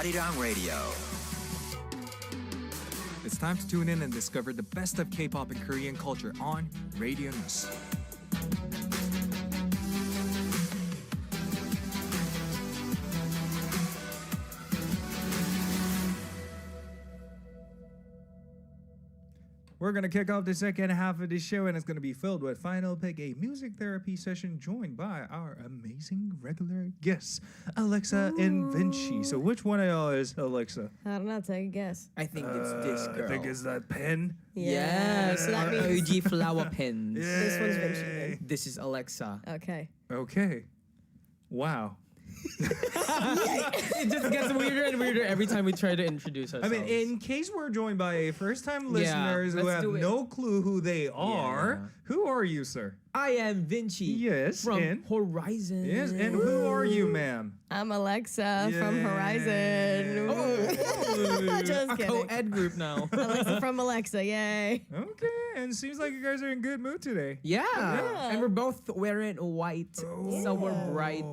Arirang Radio. It's time to tune in and discover the best of K-pop and Korean culture on Radio News. We're going to kick off the second half of the show, and it's going to be filled with Final Pick, a music therapy session joined by our amazing regular guests, AleXa and VINCI. So which one of y'all is AleXa? I don't know. Take a guess. I think it's this girl. I think it's that pen. Yes, So that means OG flower pens. this one's VINCI. This is AleXa. Okay. Okay. Wow. It just gets weirder and weirder every time we try to introduce I ourselves. mean, in case we're joined by first-time listeners who let's have do it. no clue who they are, Yeah. who are you, sir? I am VINCI. Yes, From and- Horizon. Yes, and who are you, ma'am? I'm AleXa from Yay. Horizon. Just A kidding. co-ed group now. AleXa from AleXa. Yay. Okay, and seems like you guys are in good mood today. Yeah. And we're both wearing white. So we're bright.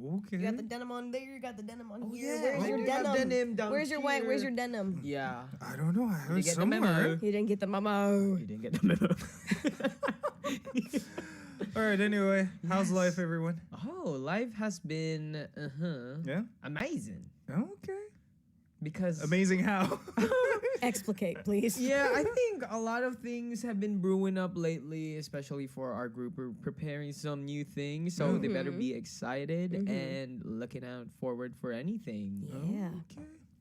Oh, okay. You got the denim on there. You got the denim on here. yeah. Where's I your do have denim? denim down Where's your white? here. Where's your denim? Yeah. I don't know. I have it get the somewhere. memo? You didn't get the memo. You didn't get the memo. All right, anyway, how's life, everyone? Oh, life has been Yeah? amazing. Okay. Because Amazing how? Explicate, please. yeah, I think a lot of things have been brewing up lately, especially for our group. We're preparing some new things, so they better be excited and looking out forward for anything. Yeah.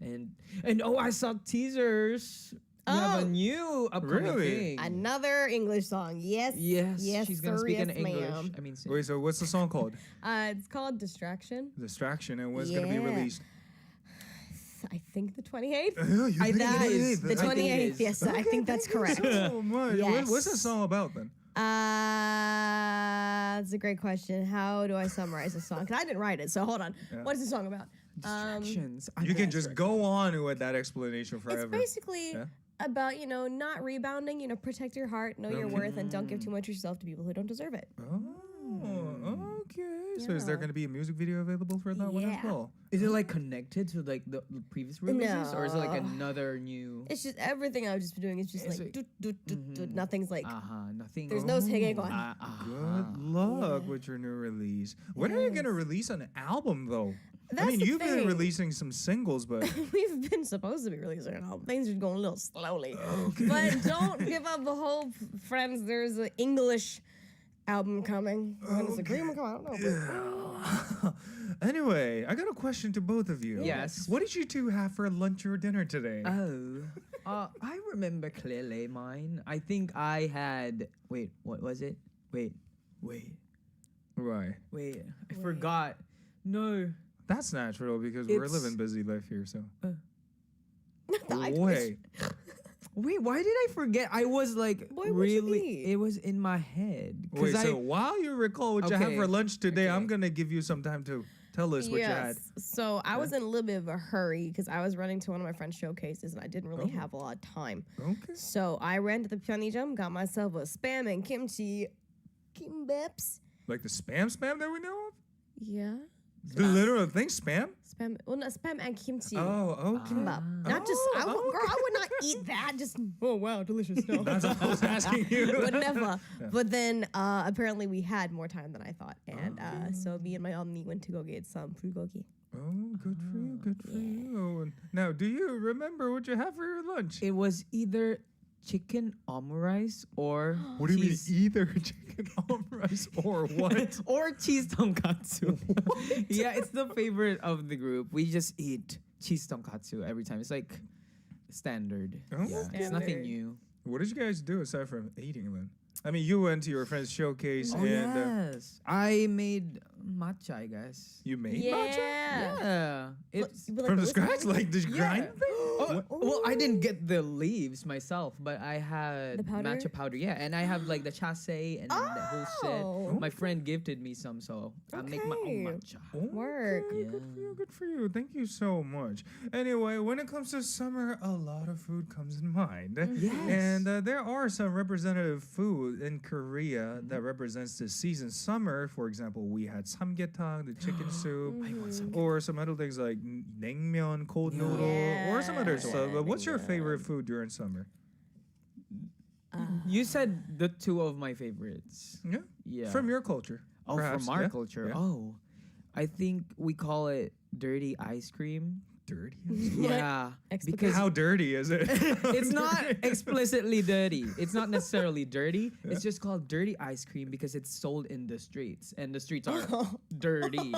Okay. And oh, I saw teasers. We have a new upcoming Really? thing. Another English song. Yes. Yes, Yes. she's gonna sir, speak in yes, English. ma'am. I mean, sing. Wait, so what's the song called? It's called Distraction. Distraction, and when's going to be Yeah. released? I think the 28th. You think that it is is? The I think it 28th. is. Yes, I think that's correct. Oh, my. Yes. What's the song about then? That's a great question. How do I summarize the song? Because I didn't write it, so hold on. Yeah. What is the song about? Distractions. You can just go on with that explanation forever. It's basically Yeah. about, not rebounding, protect your heart, know your worth, and don't give too much of yourself to people who don't deserve it. Oh, okay. So is Yeah. there going to be a music video available for that one as Yeah. well? Is it like connected to like the previous releases, or is it like another new? It's just everything I've just been doing is just It's like, like- nothing's like, Nothing. there's no singing going. Good luck with your new release. When are you going to release an album, though? That's the you've been thing. releasing some singles, but We've been supposed to be releasing an album. Things are going a little slowly. But don't give up the hope, friends. There's an English album coming. When is the agreement coming? I don't know. anyway, I got a question to both of you. Yes. What did you two have for lunch or dinner today? Oh, I remember clearly mine. I think I had. Wait, what was it? Wait. Right. I forgot. No. That's natural because we're It's- living busy life here. So I wait. Wait, why did I forget? I was like Boy, what you really. mean? It was in my head. Wait, I, so while you recall what you have Okay, for lunch today, okay. I'm going to give you some time to tell us what you had. So I was in a little bit of a hurry because I was running to one of my friend's showcases and I didn't really have a lot of time. Okay. So I ran to the Pyeongjam, got myself a spam and kimchi kimbeps. Like the spam that we know of? Yeah. The literal thing, spam? Spam. Well, not spam and kimchi. Oh, okay. Kimbap. Not just, girl, I would not eat that. Just, oh, wow, delicious. No. That's what I was asking you. Would never. But then apparently we had more time than I thought. And so me and my omni went to go get some bulgogi. Oh, good for you, good for you. Now, do you remember what you have for your lunch? It was either chicken omurice or What do you mean, cheese- either chicken rice or what? or cheese tonkatsu. Yeah, it's the favorite of the group. We just eat cheese tonkatsu every time. It's like standard. Oh. Yeah, it's nothing new. What did you guys do aside from eating then? I mean, you went to your friend's showcase Oh and yes, I made matcha, I guess. you made matcha? Yeah, it's You put, like, From the whisk scratch? on it? Like the grind thing? Oh, Well, I didn't get the leaves myself, but I had The powder? matcha powder. Yeah, and I have like the chasse and the whole Oh. set. My friend gifted me some, so I make my own Okay. matcha. Work. Okay, good for you. Good for you. Thank you so much. Anyway, when it comes to summer, a lot of food comes in mind. Yes. And there are some representative food in Korea that represents the season. Summer, for example, we had samgyetang, the chicken soup, or some other things like naengmyeon, cold noodle, or some other Yeah. stuff. But what's your Naengmyeon. favorite food during summer? You said the two of my favorites. Yeah. Yeah. From your culture. Oh, perhaps. from our Yeah? culture. Yeah. Oh, I think we call it dirty ice cream. Dirty. Yeah, Explication. because How dirty is it? it's not explicitly dirty. It's not necessarily dirty. It's just called dirty ice cream because it's sold in the streets, and the streets are dirty.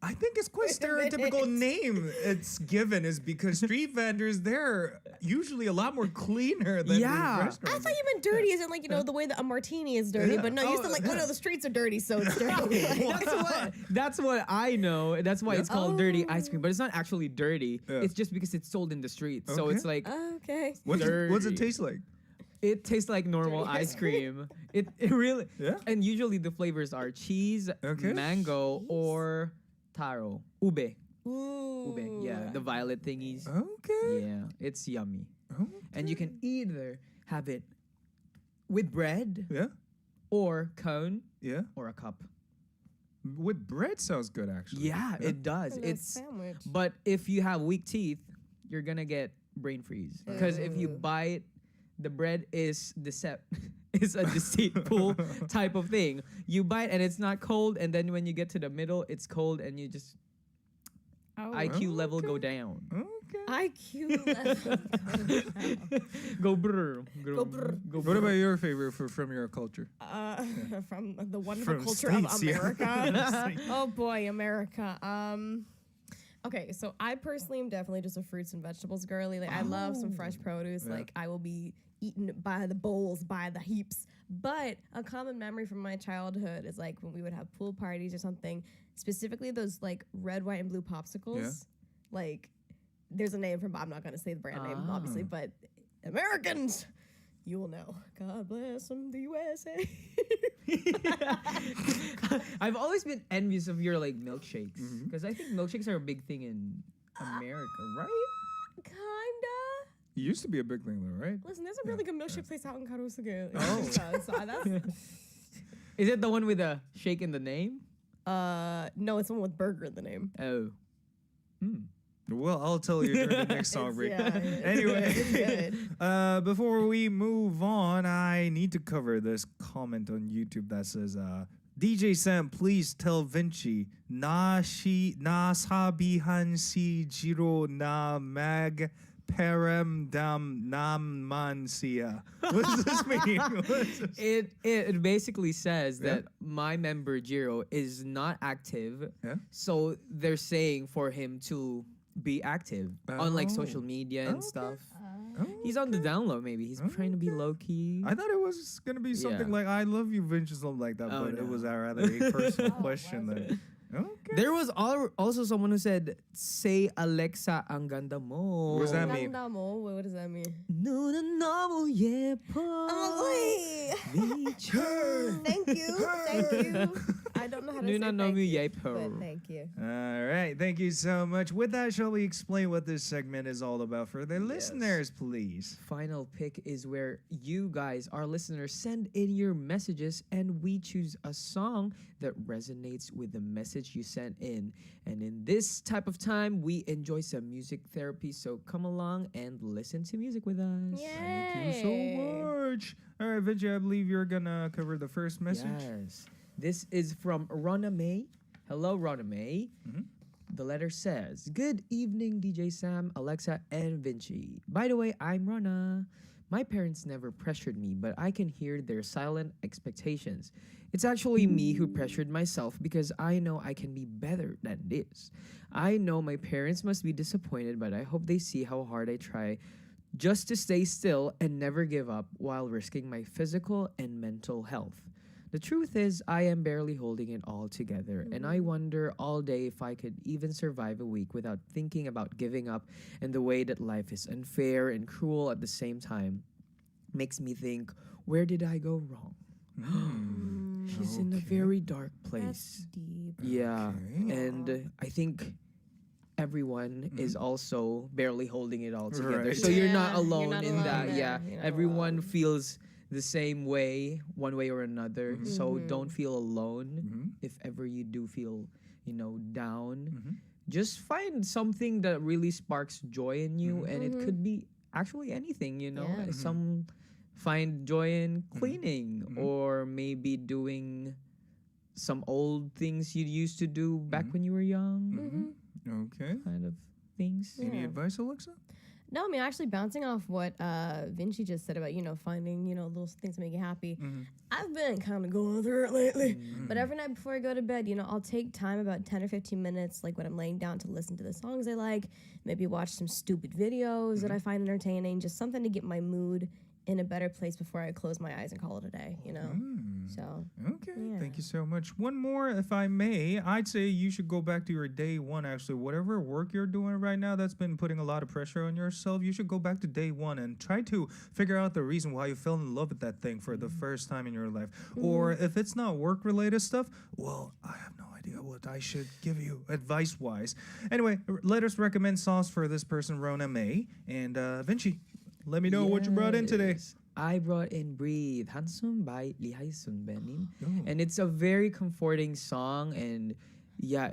I think it's quite stereotypical name it's given is because street vendors, they're usually a lot more cleaner than Yeah. the I restaurants. thought you meant dirty as in like, the way that a martini is dirty. Yeah. But no, you said like, oh no, the streets are dirty, so it's dirty. Like, That's what I know. That's why it's called dirty ice cream, but it's not actually dirty. Yeah. It's just because it's sold in the streets. So Okay. it's like okay. What's it dirty. taste like? it tastes like normal Dirty ice cream. It really Yeah? And usually the flavors are cheese, Okay. mango, or taro, ube. Ooh. Ube. Yeah, the violet thingies. Okay. Yeah, it's yummy. Okay. And you can either have it with bread Yeah? or cone Yeah? or a cup. With bread sounds good, actually. Yeah, it does. Like a It's sandwich. but if you have weak teeth, you're gonna get brain freeze because if you Ooh. bite, the bread is is a deceitful type of thing. You bite and it's not cold, and then when you get to the middle, it's cold, and you just Oh. IQ level go down. Okay. IQ level. Go brr, Go brr. go What about your favorite food from your culture? From the wonderful From culture States, of yeah. America. Oh boy, America. Okay, so I personally am definitely just a fruits and vegetables girly. Like I love some fresh produce. Yeah. Like I will be eaten by the bowls, by the heaps. But a common memory from my childhood is like when we would have pool parties or something, specifically those like red, white, and blue popsicles. Yeah. Like there's a name for, but I'm not gonna say the brand name, obviously, Ah. but Americans, you will know. God bless them, the USA. I've always been envious of your like milkshakes Mm-hmm. because I think milkshakes are a big thing in America, right? Kinda. It used to be a big thing, though, right? Listen, there's a really good milkshake place out in Karusuke. Oh. So that's Is it the one with a shake in the name? no, it's the one with burger in the name. Oh. Well, I'll tell you during the next song break. It's Anyway, good. before we move on, I need to cover this comment on YouTube that says, DJ Sam, please tell Vinci, na sabihan si Jiro na mag perem dam nam man siya. What does this mean? What is this? It basically says Yeah. that my member Jiro is not active, Yeah? so they're saying for him to be active on like Oh. social media and Okay. stuff. Oh, He's on the download, maybe. He's trying to be low key. I thought it was gonna be something Yeah. like "I love you, Vinci," something like that, Oh, but it no. was rather a personal question. That okay. There was also someone who said, "Say Alexa, ang ganda mo." What does that mean? Ganda mo? What does that mean? 눈은 너무 예뻐. Oh, 미쳐. thank you. Thank you. I don't know how to say 눈은 thank 너무 you, 예뻐. but thank you. All right, thank you so much. With that, shall we explain what this segment is all about for the listeners, please? Final pick is where you guys, our listeners, send in your messages and we choose a song that resonates with the message you sent in. And in this type of time, we enjoy some music therapy. So come along and listen to music with us. Thank you so much. All right, Vinci, I believe you're gonna cover the first message. Yes. This is from Rona May. Hello, Rona May. Mhm. The letter says, "Good evening, DJ Sam, Alexa, and Vinci. By the way, I'm Rona. My parents never pressured me, but I can hear their silent expectations. It's actually me who pressured myself because I know I can be better than this. I know my parents must be disappointed, but I hope they see how hard I try just to stay still and never give up while risking my physical and mental health. The truth is, I am barely holding it all together, and I wonder all day if I could even survive a week without thinking about giving up. And the way that life is unfair and cruel at the same time makes me think, where did I go wrong? She's in a very dark That's place. deep. Yeah, Okay. and I think everyone is also barely holding it all together. Right. So you're not Yeah, you're alone not in alone that. there. Yeah, You're not everyone alone. feels the same way, one way or another. So don't feel alone. If ever you do feel, down, just find something that really sparks joy in you, and it could be actually anything. Yeah. Some find joy in cleaning, or maybe doing some old things you used to do back when you were young, Okay. kind of things. Any Yeah. advice, Alexa? No, I mean, actually bouncing off what Vinci just said about, finding, little things that make you happy. I've been kind of going through it lately. But every night before I go to bed, I'll take time, about 10 or 15 minutes, like when I'm laying down, to listen to the songs I like, maybe watch some stupid videos that I find entertaining, just something to get my mood in a better place before I close my eyes and call it a day, So, Okay, Yeah. thank you so much. One more, if I may. I'd say you should go back to your day one, actually. Whatever work you're doing right now that's been putting a lot of pressure on yourself, you should go back to day one and try to figure out the reason why you fell in love with that thing for the first time in your life. Or if it's not work-related stuff, well, I have no idea what I should give you advice-wise. Anyway, let us recommend songs for this person, Rona May. And Vinci, let me know what you brought in today. Yes. I brought in Breathe, Hansum by Lihaison Benin. Oh. And it's a very comforting song, and yeah,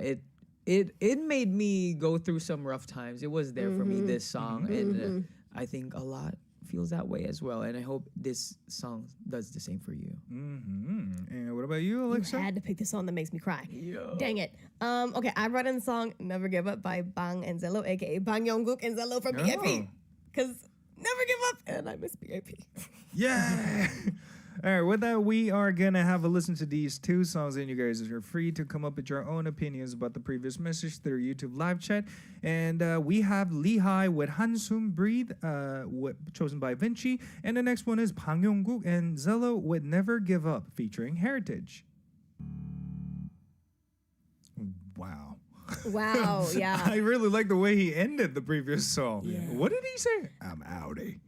it made me go through some rough times. It was there for me, this song, and I think a lot feels that way as well, and I hope this song does the same for you. And what about you, you Alexa? had to pick the song that makes me cry. Dang it. Okay, I brought in the song Never Give Up by Bang and Zello, aka Bang Yongguk and Zello from BIP. Because never give up, and I miss BIP. Yeah. All right, with that, we are going to have a listen to these two songs, and you guys are free to come up with your own opinions about the previous message through YouTube live chat. And we have Lehigh with Hansum Breathe, chosen by Vinci. And the next one is Bang Yongguk and Zello with Never Give Up, featuring Heritage. Wow. Wow, yeah. I really like the way he ended the previous song. What did he say? I'm outie.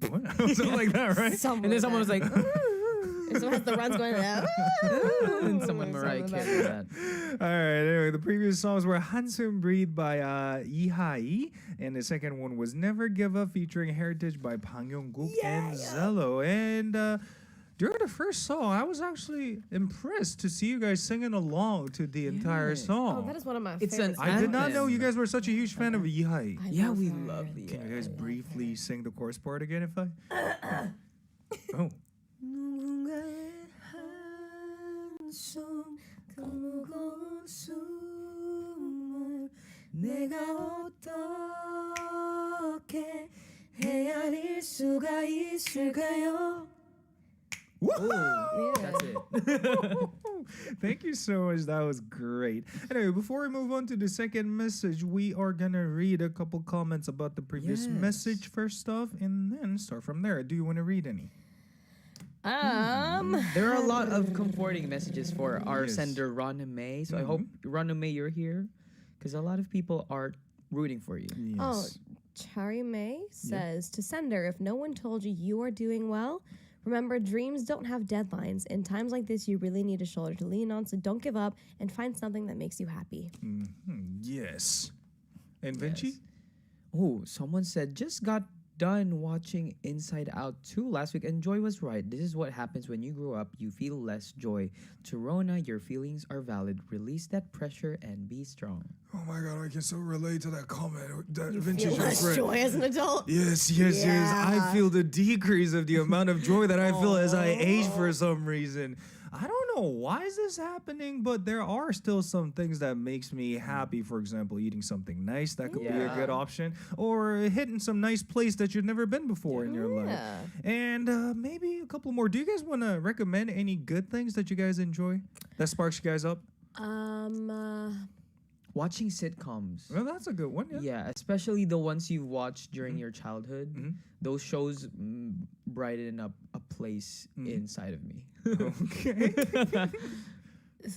What? Something like that, right? And then someone was like, And someone has the runs going, and someone Mariah Carey that. All right, anyway, the previous songs were Hansum Breathe by Ihai, and the second one was Never Give Up featuring Heritage by Bang Yongguk and Zello. And during the first song, I was actually impressed to see you guys singing along to the entire song. Oh, that is one of my It's favorites. an I did not anthem. know you guys were such a huge fan of Ihai. I Yeah, love we her. love the. Can you guys briefly sing the chorus part again, if I? Oh. 내가 어떻게 헤아릴 수가 있을까요? Woo! That's it. Thank you so much. That was great. Anyway, before we move on to the second message, we are gonna read a couple comments about the previous Yes. message first off, and then start from there. Do you want to read any? There are a lot of comforting messages for our Yes. sender, Ronna May. So I hope, Ronna May, you're here, because a lot of people are rooting for you. Yes. Oh, Chari May says, to sender, if no one told you you are doing well, remember, dreams don't have deadlines. In times like this, you really need a shoulder to lean on, so don't give up and find something that makes you happy. Yes. And Vinci? Yes. Oh, someone said, just got done watching Inside Out 2 last week, and Joy was right. This is what happens when you grow up. You feel less joy. To Rona, your feelings are valid. Release that pressure and be strong. Oh my God, I can so relate to that comment that You Vinci feel just less read. joy as an adult. Yes, yes, yes. I Yeah. feel the decrease of the amount of joy that I feel as I age for some reason. I don't know why is this happening, but there are still some things that makes me happy. For example, eating something nice, that could be a good Yeah. option, or hitting some nice place that you've never been before in your life. Yeah. And maybe a couple more. Do you guys want to recommend any good things that you guys enjoy that sparks you guys up? Watching sitcoms. Well, that's a good one. Yeah. Yeah, especially the ones you watched during your childhood. Those shows brighten up a place inside of me. Okay.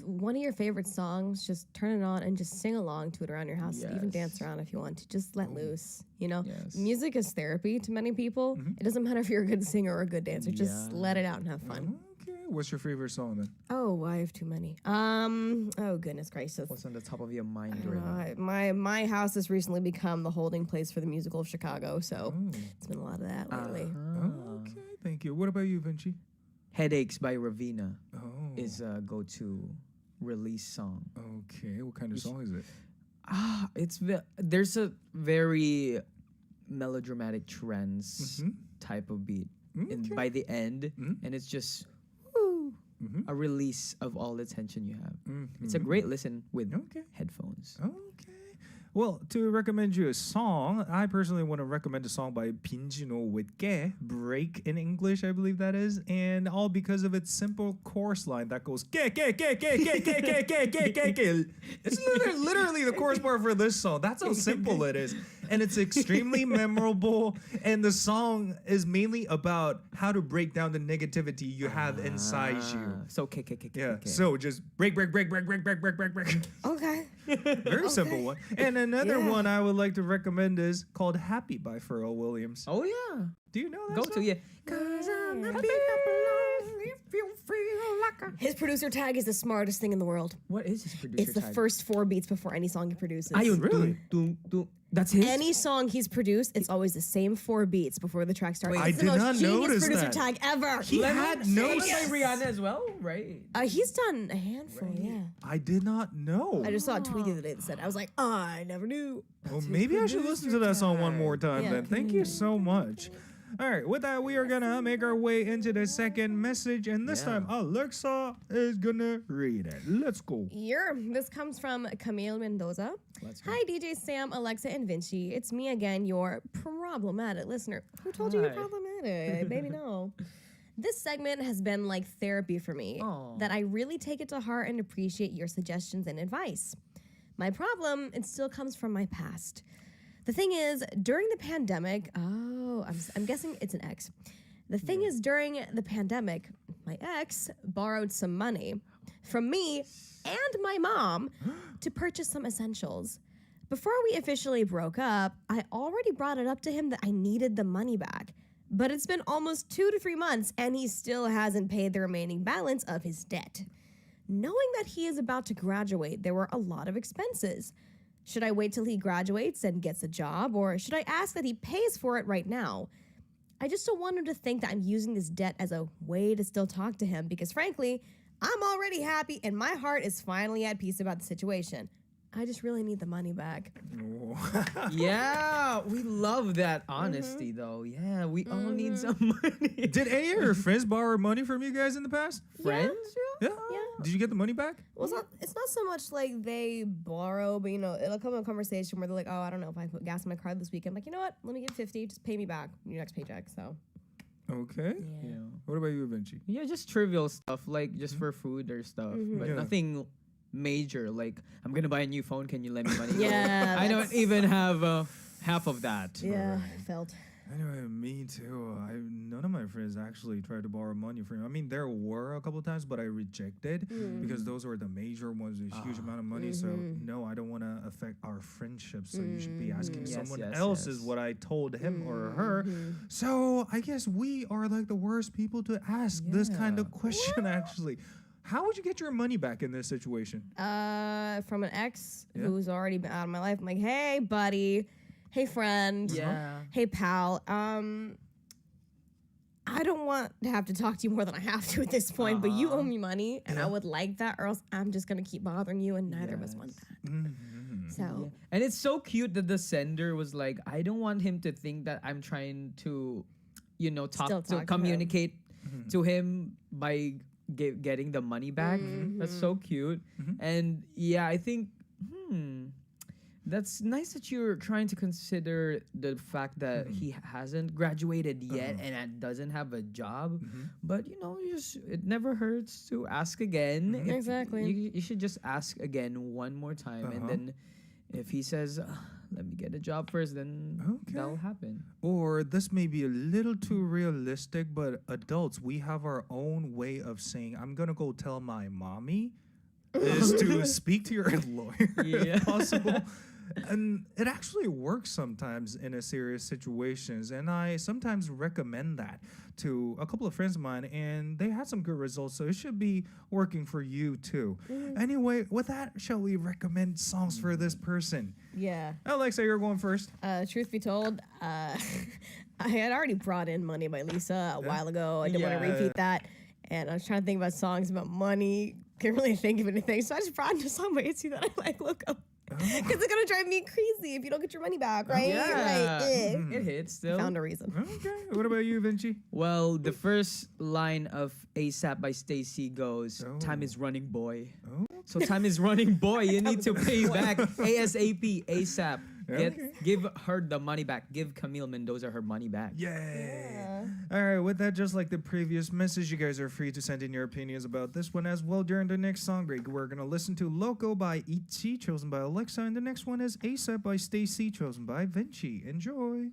One of your favorite songs, just turn it on and just sing along to it around your house. Even dance around if you want to. Just let loose. You know, Yes. music is therapy to many people. It doesn't matter if you're a good singer or a good dancer. Just let it out and have fun. Okay. What's your favorite song then? Oh, I have too many. Oh goodness gracious. What's on the top of your mind right now? My house has recently become the holding place for the musical of Chicago, so it's been a lot of that lately. Okay. Thank you. What about you, Vinci? Headaches by Ravina Oh. is a go-to release song. Okay. What kind of song is it? There's a very melodramatic trance type of beat by the end, and it's just a release of all the tension you have. It's a great listen with headphones. Okay. Well, to recommend you a song, I personally want to recommend a song by Pinjino with Ge, Break in English, I believe that is, and all because of its simple chorus line that goes Ge, Ge, Ge, Ge, Ge, Ge, Ge, Ge, Ge, Ge, Ge. It's literally the chorus part for this song. That's how simple it is. And it's extremely memorable, and the song is mainly about how to break down the negativity you have inside you. So, Yeah, so just break. Okay. Very simple one. And another one I would like to recommend is called Happy by Pharrell Williams. Oh yeah, Do you know that go song? to yeah. His producer tag is the smartest thing in the world. What is his producer? It's the tag? first 4 beats before any song he produces. Ayun, Really? dun, dun, dun. That's his. Any song he's produced, it's always the same 4 beats before the track starts. I It's the did most not genius notice producer that. tag ever. He had no Lemon by Rihanna as well, right? He's done a handful, yeah. I did not know. I just saw a tweet the other day that said, I was like, oh, I never knew. Well, maybe I should listen to that song one more time Yeah. then. Thank you so much. All right, with that, we are going to make our way into the second message, and this time Alexa is going to read it. Let's go. This comes from Camille Mendoza. Let's go. Hi, DJ Sam, Alexa, and Vinci. It's me again, your problematic listener. Who told you you're Hi. problematic? Baby, no. This segment has been like therapy for me, Aw. that I really take it to heart and appreciate your suggestions and advice. My problem, it still comes from my past. The thing is, during the pandemic, I'm guessing it's an ex. The thing is, during the pandemic, my ex borrowed some money from me and my mom to purchase some essentials. Before we officially broke up, I already brought it up to him that I needed the money back. But it's been almost 2 to 3 months and he still hasn't paid the remaining balance of his debt. Knowing that he is about to graduate, there were a lot of expenses. Should I wait till he graduates and gets a job, or should I ask that he pays for it right now? I just don't want him to think that I'm using this debt as a way to still talk to him because frankly, I'm already happy and my heart is finally at peace about the situation. I just really need the money back. Yeah, we love that honesty though. Yeah, we all need some money. Did any of your friends borrow money from you guys in the past? Friends? Yeah. Yeah. Did you get the money back? Well, it's not so much like they borrow, but it'll come in a conversation where they're like, oh, I don't know if I put gas in my car this week. I'm like, you know what? Let me get 50. Just pay me back your next paycheck. So. Okay. Yeah. What about you, Vinci? Yeah, just trivial stuff like just for food or stuff, but Yeah. nothing major. Like I'm gonna buy a new phone. Can you lend me money? Yeah, I don't that's- even have half of that. Yeah, felt. Anyway, me too. None of my friends actually tried to borrow money from me. I mean, there were a couple of times, but I rejected because those were the major ones, a huge amount of money. So no, I don't want to affect our friendship. So you should be asking Yes, someone yes, else yes. is what I told him or her. So I guess we are like the worst people to ask this kind of question. Actually, how would you get your money back in this situation? From an ex Yeah. who's already been out of my life. I'm like, hey, buddy. Hey, friend. Yeah. Hey, pal. I don't want to have to talk to you more than I have to at this point, but you owe me money, and I would like that, or else I'm just going to keep bothering you, and neither of us want that. So, And it's so cute that the sender was like, I don't want him to think that I'm trying to, Still talk to him. communicate to him by getting the money back. That's so cute. And yeah, I think, that's nice that you're trying to consider the fact that he hasn't graduated yet and doesn't have a job. But it never hurts to ask again. Exactly. You should just ask again one more time, and then If he says, let me get a job first, then Okay. that'll happen. Or this may be a little too realistic, but adults, we have our own way of saying, I'm going to go tell my mommy, is to speak to your lawyer Yeah. if possible. And it actually works sometimes in a serious situations. And I sometimes recommend that to a couple of friends of mine, and they had some good results. So it should be working for you too. Anyway, with that, shall we recommend songs for this person? Yeah. Alexa, you're going first. Truth be told, I had already brought in Money by Lisa a while ago. I didn't want to Yeah. repeat that. And I was trying to think about songs about money. Couldn't really think of anything. So I just brought in a song by ITZY that I like, look up. Because it's going to drive me crazy if you don't get your money back, right? Yeah. Like, It hits still. Found a reason. Okay. What about you, Vinci? Well, the first line of ASAP by Stacy goes, time is running, boy. Oh. So time is running, boy. You need to pay back ASAP, ASAP. Okay. Give her the money back. Give Camille Mendoza her money back. Yay. All right, with that, just like the previous message, you guys are free to send in your opinions about this one as well during the next song break. We're going to listen to Loco by ITZY, chosen by Alexa, and the next one is ASAP by Stacy, chosen by Vinci. Enjoy.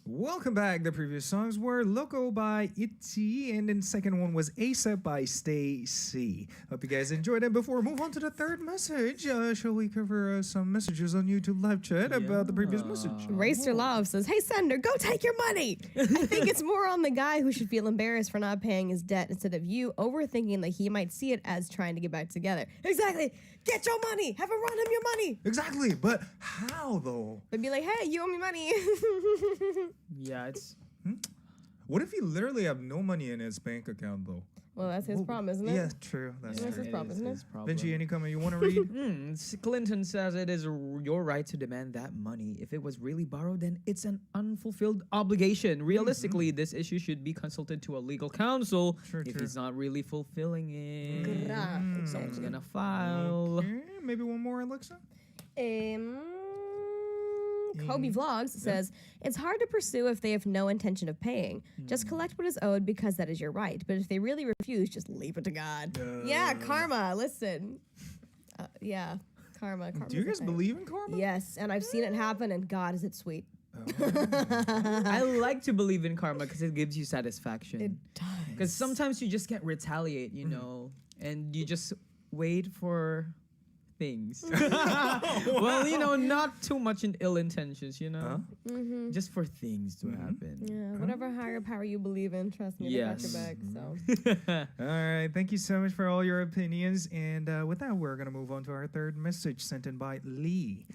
Welcome back. The previous songs were Loco by ITZY, and then the second one was ASAP by Stacy. Hope you guys enjoyed it. Before we move on to the third message, shall we cover some messages on YouTube live chat about the previous message? Racer Love says, hey, sender, go take your money. I think it's more on the guy who should feel embarrassed for not paying his debt instead of you overthinking that he might see it as trying to get back together. Exactly. Get your money. Have him run him your money. Exactly, but how though? But be like, hey, you owe me money. Yeah, it's... What if you literally have no money in his bank account though? Well, that's his problem, isn't it? Yeah, true. That's That's true. his problem, isn't it? Vinci, any comment you want to read? Clinton says it is your right to demand that money. If it was really borrowed, then it's an unfulfilled obligation. Realistically, this issue should be consulted to a legal counsel if he's not really fulfilling it. Someone's gonna file. Okay, maybe one more, Alexa. Kobe Vlogs says, it's hard to pursue if they have no intention of paying. Just collect what is owed because that is your right. But if they really refuse, just leave it to God. Yeah, karma. Listen. Yeah, karma. Do you guys believe in karma? Yes, and I've seen it happen, and God, is it sweet. I like to believe in karma because it gives you satisfaction. It does. Because sometimes you just can't retaliate, you know, and you just wait for things. Well, you know, not too much in ill intentions, you know, just for things to happen. Yeah, whatever higher power you believe in, trust me, they got your back. So. All right, thank you so much for all your opinions. And with that, we're going to move on to our third message sent in by Lee.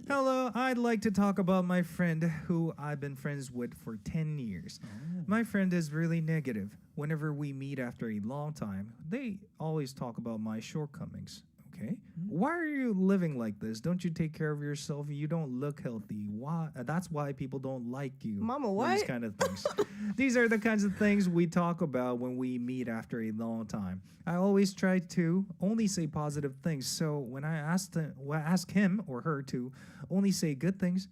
Hello, I'd like to talk about my friend who I've been friends with for 10 years. My friend is really negative. Whenever we meet after a long time, they always talk about my shortcomings. Okay. Why are you living like this? Don't you take care of yourself? You don't look healthy. Why? That's why people don't like you. Mama, These what? kind of things. These are the kinds of things we talk about when we meet after a long time. I always try to only say positive things. So when I ask him or her to only say good things,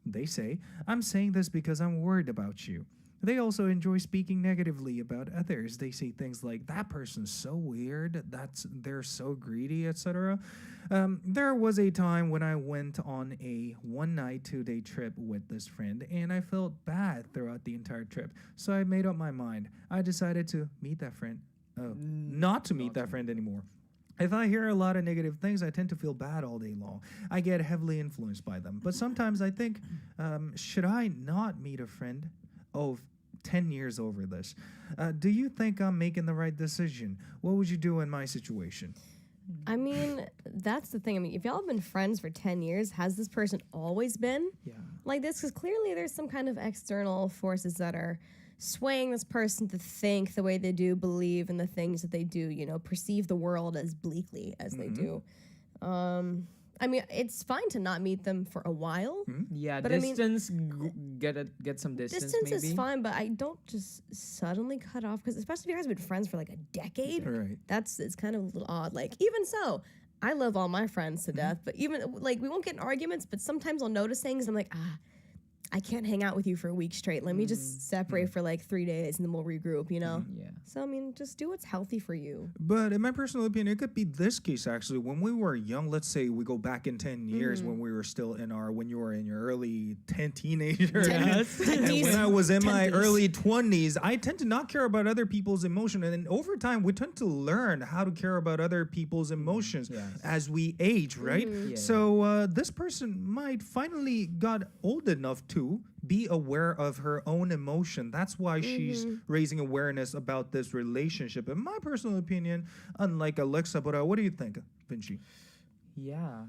they say, I'm saying this because I'm worried about you. They also enjoy speaking negatively about others. They say things like, that person's so weird, they're so greedy, etc. There was a time when I went on a one-night, 2-day trip with this friend, and I felt bad throughout the entire trip. So I made up my mind. I decided to meet that friend. Not to meet that friend anymore. If I hear a lot of negative things, I tend to feel bad all day long. I get heavily influenced by them. But sometimes I think, should I not meet a friend? 10 years over this. Do you think I'm making the right decision? What would you do in my situation? I mean, that's the thing. I mean, if y'all have been friends for 10 years, has this person always been like this? Because clearly there's some kind of external forces that are swaying this person to think the way they do, believe in the things that they do, you know, perceive the world as bleakly as they do. I mean, it's fine to not meet them for a while. Yeah, but distance, get some distance. Distance maybe. is fine, but I don't just suddenly cut off, because especially if you guys have been friends for like a decade, Right. it's kind of a little odd. Like, even so, I love all my friends to death, but even like we won't get in arguments, but sometimes I'll notice things. I'm like, I can't hang out with you for a week straight. Let me just separate for like 3 days and then we'll regroup, you know? Yeah. So, I mean, just do what's healthy for you. But in my personal opinion, it could be this case actually. When we were young, let's say we go back in 10 years when we were still when you were in your early teenager. Yes. And when I was in my 10s. early 20s, I tend to not care about other people's emotion. And then over time, we tend to learn how to care about other people's emotions Yes. as we age, right? Yeah. So this person might finally got old enough to be aware of her own emotion. That's why she's raising awareness about this relationship. In my personal opinion, unlike AleXa, but what do you think, Vinci? Yeah.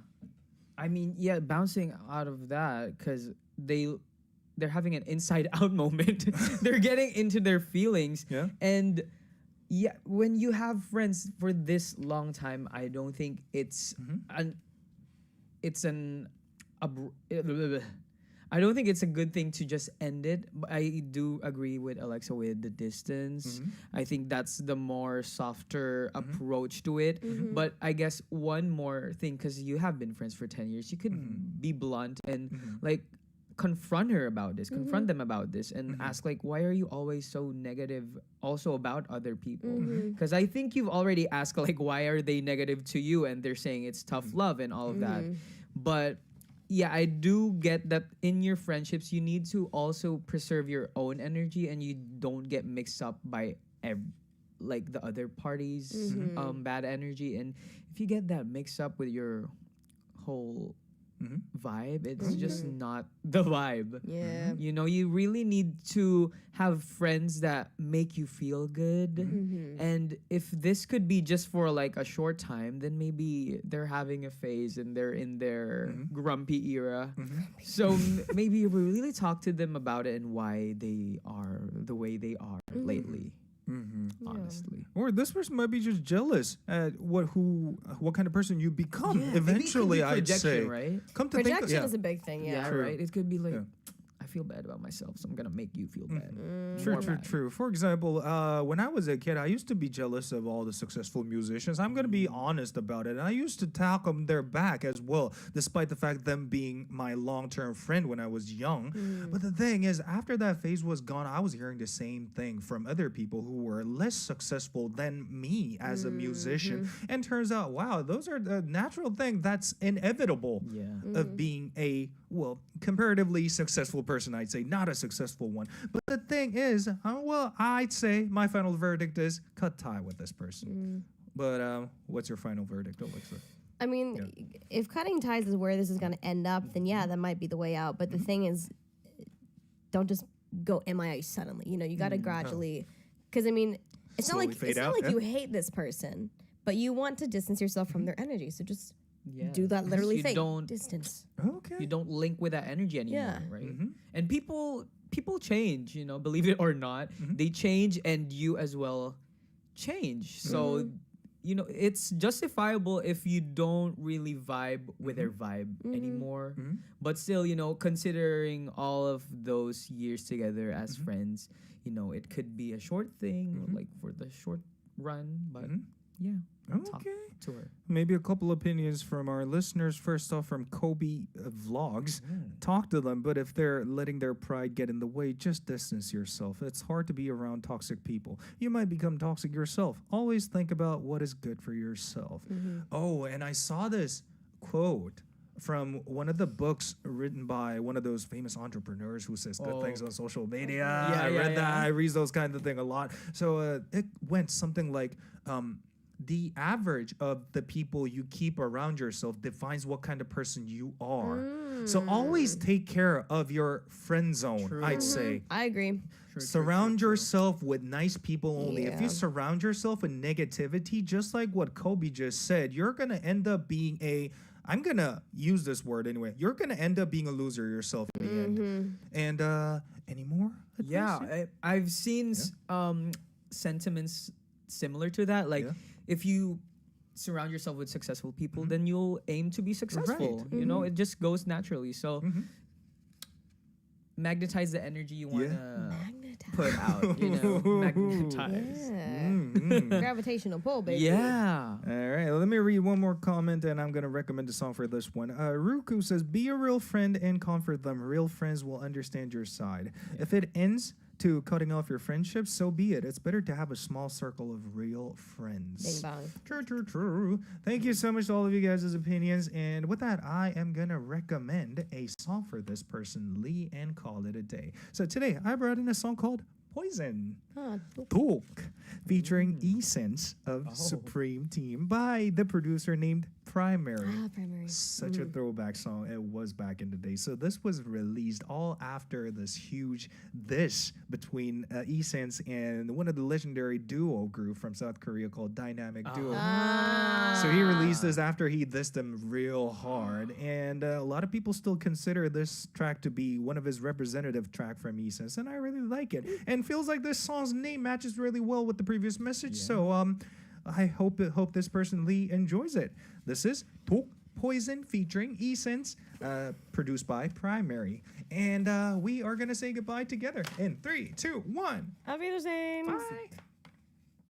I mean, yeah, bouncing out of that, because they're having an inside out moment. They're getting into their feelings. Yeah. And yeah, when you have friends for this long time, I don't think I don't think it's a good thing to just end it. But I do agree with AleXa with the distance. I think that's the more softer approach to it. But I guess one more thing, because you have been friends for 10 years, you could be blunt and like confront her about this, confront them about this, and ask like, why are you always so negative also about other people? Because I think you've already asked like, why are they negative to you? And they're saying it's tough love and all of that. But yeah, I do get that in your friendships, you need to also preserve your own energy and you don't get mixed up by like the other party's bad energy. And if you get that mixed up with your whole vibe, it's just not the vibe. Yeah. You know, you really need to have friends that make you feel good. And if this could be just for like a short time, then maybe they're having a phase and they're in their grumpy era. So maybe you really talk to them about it and why they are the way they are lately. Honestly. Or this person might be just jealous at what kind of person you become eventually. I'd say, right? Come to Projection think, is a big thing, yeah. Yeah, right. It could be like, I feel bad about myself, so I'm gonna make you feel bad. True. For example, when I was a kid, I used to be jealous of all the successful musicians. I'm gonna be honest about it. And I used to talk on their back as well, despite the fact them being my long-term friend when I was young. But the thing is, after that phase was gone, I was hearing the same thing from other people who were less successful than me as a musician. And turns out, wow, those are the natural thing that's inevitable of being a comparatively successful person. I'd say not a successful one. But the thing is, I'd say my final verdict is cut tie with this person. But what's your final verdict, AleXa? I mean, if cutting ties is where this is going to end up, then yeah, that might be the way out. But the thing is, don't just go MIA suddenly. You know, you got to gradually, because I mean, it's Slowly not like fade out, you hate this person, but you want to distance yourself from their energy. So just do that Because literally you thing. don't- Distance. Okay. You don't link with that energy anymore, Yeah. right? And people change, you know, believe it or not. They change and you as well change. So, you know, it's justifiable if you don't really vibe with their vibe anymore. But still, you know, considering all of those years together as friends, you know, it could be a short thing, like for the short run, but yeah. Talk Okay. to her. Maybe a couple opinions from our listeners. First off, from Kobe Vlogs. Talk to them, but if they're letting their pride get in the way, just distance yourself. It's hard to be around toxic people. You might become toxic yourself. Always think about what is good for yourself. Oh, and I saw this quote from one of the books written by one of those famous entrepreneurs who says good things on social media. I read that. I read those kinds of things a lot. So it went something like, the average of the people you keep around yourself defines what kind of person you are. So always take care of your friend zone, I'd say. I agree. Surround yourself with nice people only. If you Yeah. surround yourself with negativity, just like what Kobe just said, you're going to end up being I'm going to use this word anyway. You're going to end up being a loser yourself in the end. And any more advice? Yeah, I've seen sentiments similar to that. Like, if you surround yourself with successful people, then you'll aim to be successful. You know, it just goes naturally. So magnetize the energy you want to put out, magnetized. Yeah. Gravitational pull, baby. Yeah. All right, let me read one more comment, and I'm gonna recommend a song for this one. Ruku says, "Be a real friend and comfort them. Real friends will understand your side. If it ends to cutting off your friendship, so be it. It's better to have a small circle of real friends." Bing bong. True, true, true. Thank you so much to all of you guys' opinions. And with that, I am going to recommend a song for this person, Lee, and call it a day. So today, I brought in a song called Poison. Talk, featuring Essence of Supreme Team by the producer named Primary. Primary. Such a throwback song it was back in the day. So this was released all after this huge between Essence and one of the legendary duo group from South Korea called Dynamic Duo. So he released this after he dissed them real hard, and a lot of people still consider this track to be one of his representative track from Essence, and I really like it. And feels like this song's name matches really well with the previous message. So I hope this person Lee enjoys it. This is Talk Poison featuring Essence, produced by Primary, and we are gonna say goodbye together in 3, 2, 1. Auf Wiedersehen. Bye.